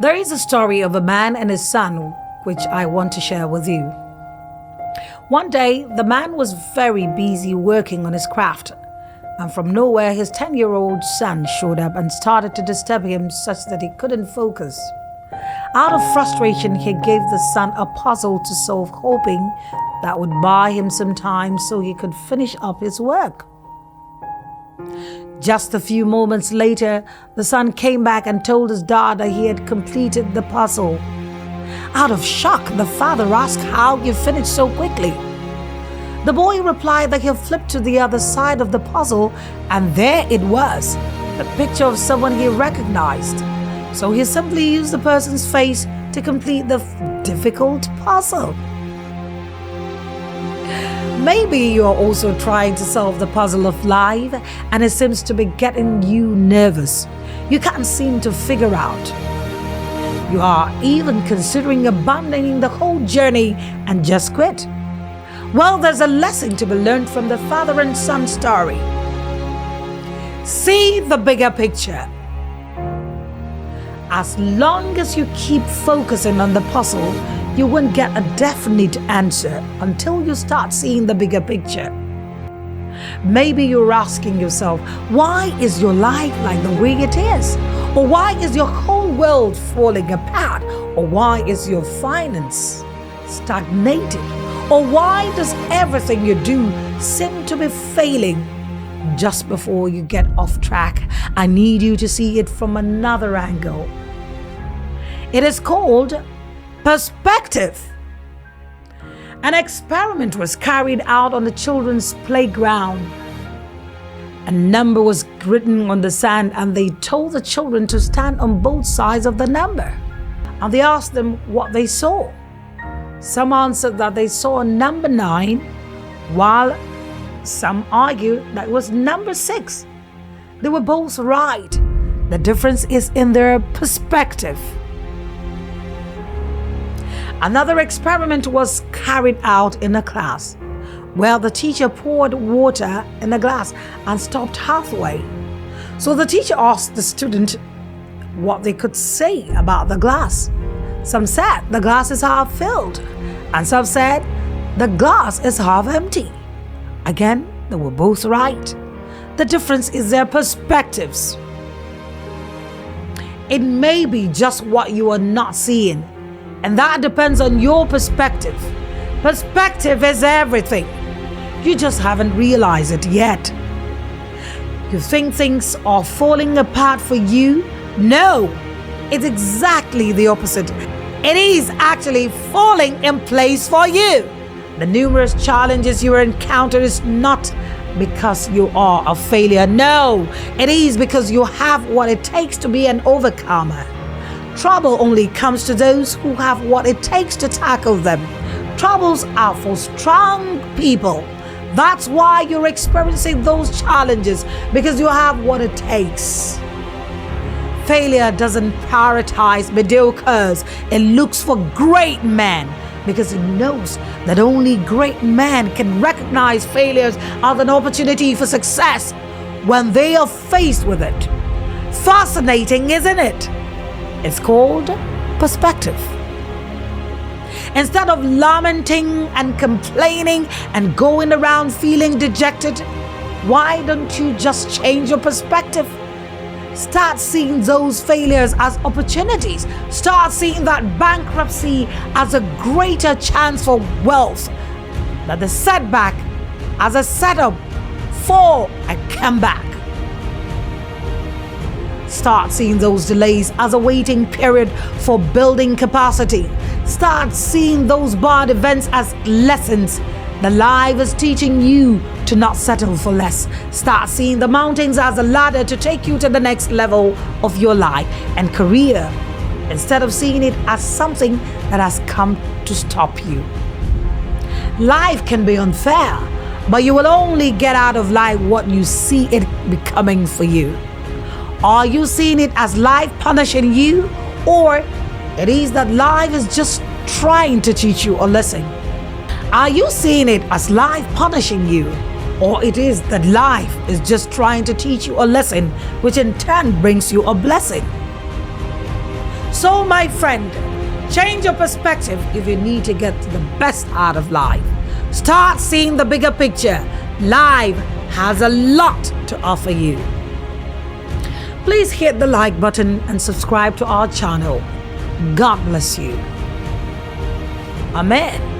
There is a story of a man and his son which I want to share with you. One day, the man was very busy working on his craft, and from nowhere, his 10-year-old son showed up and started to disturb him such that he couldn't focus. Out of frustration, he gave the son a puzzle to solve, hoping that would buy him some time so he could finish up his work. Just a few moments later, the son came back and told his dad that he had completed the puzzle. Out of shock, the father asked how he finished so quickly. The boy replied that he flipped to the other side of the puzzle, and there it was, the picture of someone he recognized. So he simply used the person's face to complete the difficult puzzle. Maybe you are also trying to solve the puzzle of life and it seems to be getting you nervous. You can't seem to figure out. You are even considering abandoning the whole journey and just quit. Well, there's a lesson to be learned from the father and son story. See the bigger picture. As long as you keep focusing on the puzzle, you won't get a definite answer until you start seeing the bigger picture. Maybe you're asking yourself, why is your life like the way it is? Or why is your whole world falling apart? Or why is your finance stagnated? Or why does everything you do seem to be failing? Just before you get off track, I need you to see it from another angle. It is called perspective. An experiment was carried out on the children's playground. A number was written on the sand, and they told the children to stand on both sides of the number. And they asked them what they saw. Some answered that they saw number 9, while some argued that it was number 6. They were both right. The difference is in their perspective. Another experiment was carried out in a class where the teacher poured water in a glass and stopped halfway. So the teacher asked the student what they could say about the glass. Some said the glass is half filled, and some said the glass is half empty. Again, they were both right. The difference is their perspectives. It may be just what you are not seeing, and that depends on your perspective. Perspective is everything. You just haven't realized it yet. You think things are falling apart for you? No, it's exactly the opposite. It is actually falling in place for you. The numerous challenges you encounter is not because you are a failure. No, it is because you have what it takes to be an overcomer. Trouble only comes to those who have what it takes to tackle them. Troubles are for strong people. That's why you're experiencing those challenges, because you have what it takes. Failure doesn't prioritize mediocres. It looks for great men, because it knows that only great men can recognize failures as an opportunity for success when they are faced with it. Fascinating, isn't it? It's called perspective. Instead of lamenting and complaining and going around feeling dejected, why don't you just change your perspective? Start seeing those failures as opportunities. Start seeing that bankruptcy as a greater chance for wealth, that the setback as a setup for a comeback. Start seeing those delays as a waiting period for building capacity. Start seeing those bad events as lessons. The life is teaching you to not settle for less. Start seeing the mountains as a ladder to take you to the next level of your life and career, instead of seeing it as something that has come to stop you. Life can be unfair, but you will only get out of life what you see it becoming for you. Are you seeing it as life punishing you, or it is that life is just trying to teach you a lesson? Are you seeing it as life punishing you, or it is that life is just trying to teach you a lesson, which in turn brings you a blessing? So, my friend, change your perspective if you need to get the best out of life. Start seeing the bigger picture. Life has a lot to offer you. Please hit the like button and subscribe to our channel. God bless you. Amen.